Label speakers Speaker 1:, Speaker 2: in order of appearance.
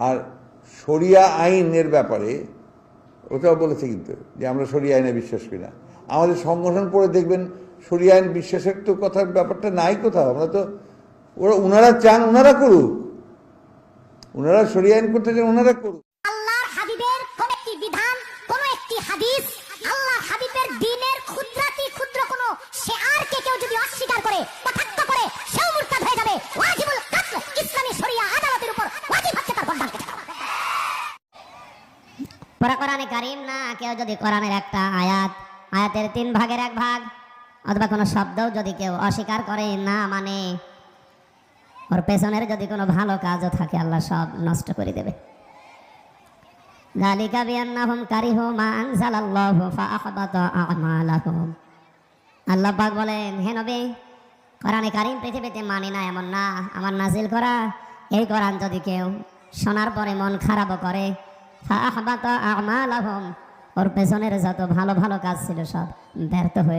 Speaker 1: আর শরিয়া আইনের ব্যাপারে ওটাও বলেছে কিন্তু যে আমরা শরিয়া আইনে বিশ্বাস করি না। আমাদের সংগঠন পড়ে দেখবেন শরিয়া আইন বিশ্বাসের তো কথার ব্যাপারটা নাই কোথাও। আমরা তো ওনারা চান ওনারা করুক, ওনারা শরিয়া আইন করতে চান ওনারা করুক।
Speaker 2: আল্লাহর হাবিবের কোন একটি বিধান, কোন একটি হাদিস, আল্লাহর হাবিবের দ্বীনের ক্ষুদ্রাতি ক্ষুদ্র কোন শেয়ারকে কেউ যদি অস্বীকার করে, কটাক্ষ করে, সেও মুরতাদ হয়ে যাবে। ওয়াজিবুল কাতল ইসলামী শরিয়া আদালতের উপর ওয়াজিব হচ্ছে তার গর্দান কেটে দেওয়া। পুরা কোরআনে কারীম না, কেউ যদি কোরআনের একটা আয়াতের 3 ভাগের 1 ভাগ অথবা কোনো শব্দও যদি কেউ অস্বীকার করে, না মানে, ওর পেছনের যদি কোনো ভালো কাজও থাকে আল্লাহ সব নষ্ট করে দেবে। যালিকা বিআন্নাহুম কারিহু মা আনজালাল্লাহু ফাআহবাতা আ'মালাহুম। আল্লাহ পাক বলেন, হে নবী, কোরআনে কারীম পৃথিবীতে মানে না এমন না, আমার নাজিল করা এই কোরআন যদি কেউ শোনার পরে মন খারাপও করে, ফাআহবাতা আ'মালাহুম, ওর পেছনের যত ভালো ভালো কাজ ছিল সব ব্যর্থ হয়ে যাবে।